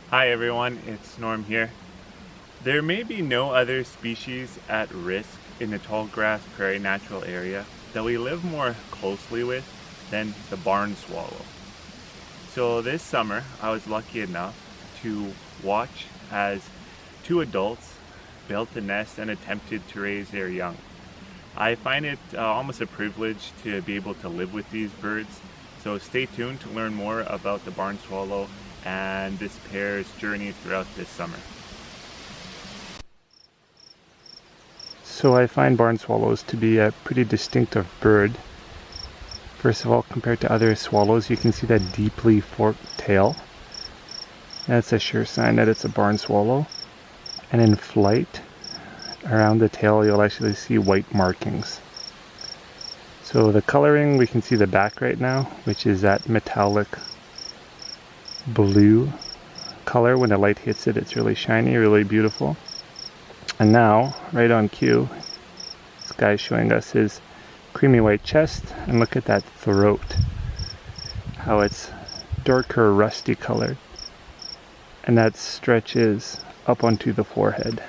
Hi everyone, it's Norm here. There may be no other species at risk in the tall grass prairie natural area that we live more closely with than the barn swallow. So this summer, I was lucky enough to watch as two adults built a nest and attempted to raise their young. I find it almost a privilege to be able to live with these birds. So stay tuned to learn more about the barn swallow and this pair's journey throughout this summer. So I find barn swallows to be a pretty distinctive bird. First of all, compared to other swallows, you can see that deeply forked tail. That's a sure sign that it's a barn swallow. And in flight, around the tail, you'll actually see white markings. So the coloring, we can see the back right now, which is that metallic blue color. When the light hits it, it's really shiny, really beautiful. And now, right on cue, this guy's showing us his creamy white chest, and look at that throat, how it's darker rusty colored, and that stretches up onto the forehead.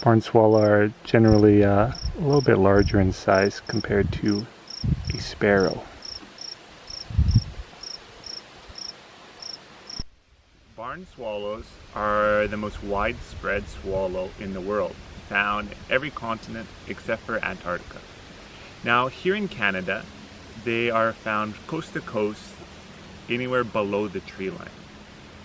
Barn swallow are generally a little bit larger in size compared to a sparrow. Barn swallows are the most widespread swallow in the world, found in every continent except for Antarctica. Now here in Canada, they are found coast to coast, anywhere below the tree line.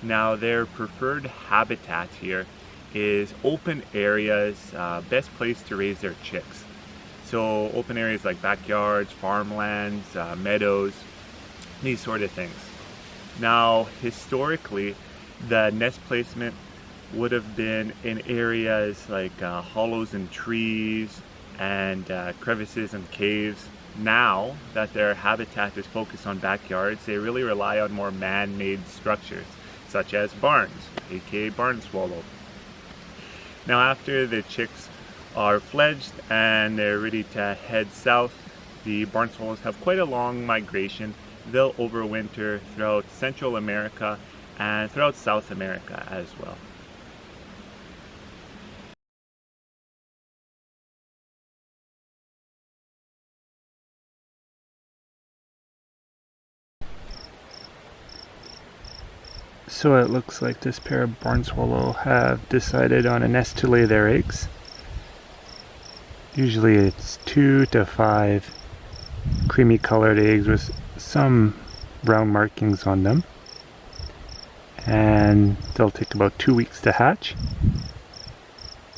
Now their preferred habitat here is open areas, best place to raise their chicks. So open areas like backyards, farmlands, meadows, these sort of things. Now historically, the nest placement would have been in areas like hollows in trees and crevices and caves. Now that their habitat is focused on backyards, they really rely on more man-made structures, such as barns, aka barn swallow. Now after the chicks are fledged and they're ready to head south, the barn swallows have quite a long migration. They'll overwinter throughout Central America and throughout South America as well. So it looks like this pair of barn swallow have decided on a nest to lay their eggs. Usually it's 2 to 5 creamy colored eggs with some brown markings on them. And they'll take about 2 weeks to hatch.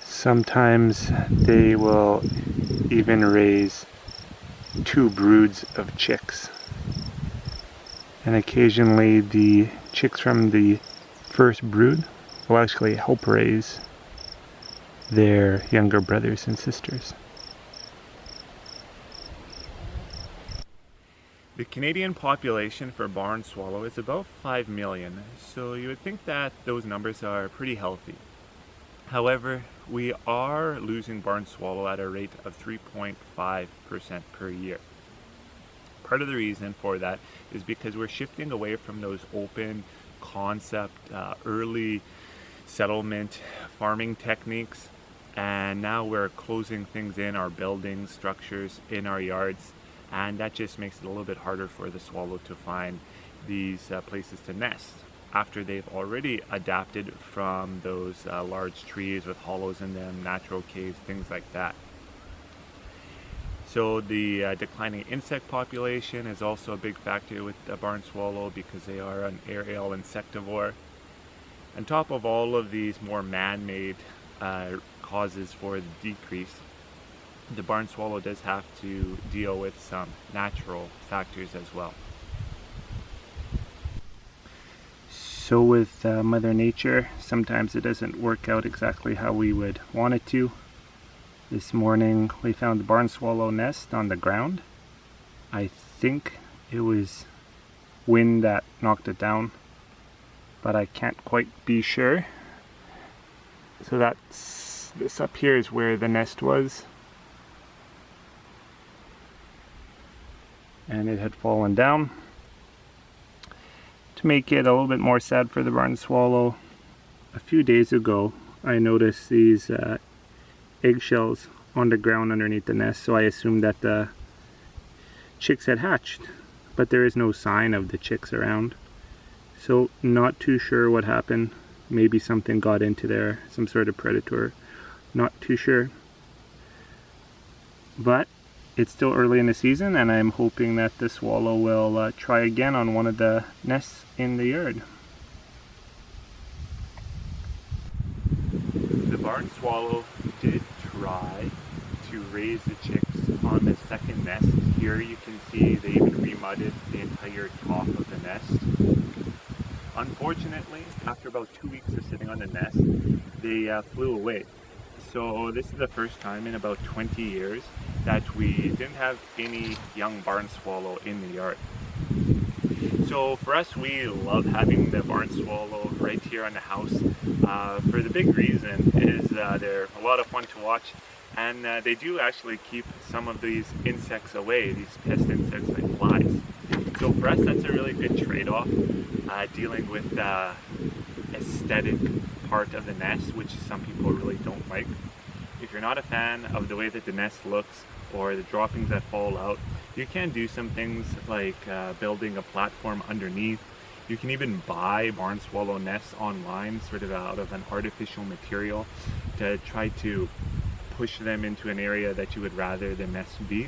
Sometimes they will even raise 2 broods of chicks. And occasionally the chicks from the first brood will actually help raise their younger brothers and sisters. The Canadian population for barn swallow is about 5 million, so you would think that those numbers are pretty healthy. However, we are losing barn swallow at a rate of 3.5% per year. Part of the reason for that is because we're shifting away from those open concept, early settlement farming techniques, and now we're closing things in our buildings, structures, in our yards, and that just makes it a little bit harder for the swallow to find these places to nest after they've already adapted from those large trees with hollows in them, natural caves, things like that. So the declining insect population is also a big factor with the barn swallow because they are an aerial insectivore. On top of all of these more man-made causes for the decrease, the barn swallow does have to deal with some natural factors as well. So with Mother Nature, sometimes it doesn't work out exactly how we would want it to. This morning we found the barn swallow nest on the ground. I think it was wind that knocked it down, but I can't quite be sure. So this up here is where the nest was. And it had fallen down. To make it a little bit more sad for the barn swallow, a few days ago I noticed these eggshells on the ground underneath the nest, so I assumed that the chicks had hatched, but there is no sign of the chicks around. So not too sure what happened. Maybe something got into there, some sort of predator. Not too sure. But it's still early in the season, and I'm hoping that the swallow will try again on one of the nests in the yard. The barn swallow did try to raise the chicks on the second nest. Here you can see they even remudded the entire top of the nest. Unfortunately, after about 2 weeks of sitting on the nest, they flew away. So this is the first time in about 20 years that we didn't have any young barn swallow in the yard. So for us, we love having the barn swallow right here on the house. For the big reason is they're a lot of fun to watch, and they do actually keep some of these insects away, these pest insects like flies. So for us, that's a really good trade-off, dealing with the aesthetic part of the nest, which some people really don't like. If you're not a fan of the way that the nest looks or the droppings that fall out, you can do some things like building a platform underneath. You can even buy barn swallow nests online, sort of out of an artificial material, to try to push them into an area that you would rather the nest be.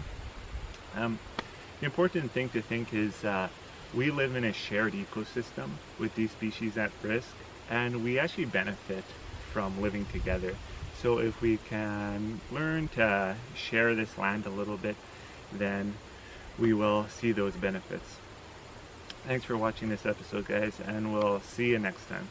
The important thing to think is we live in a shared ecosystem with these species at risk, and we actually benefit from living together. So if we can learn to share this land a little bit, then we will see those benefits. Thanks for watching this episode, guys, and we'll see you next time.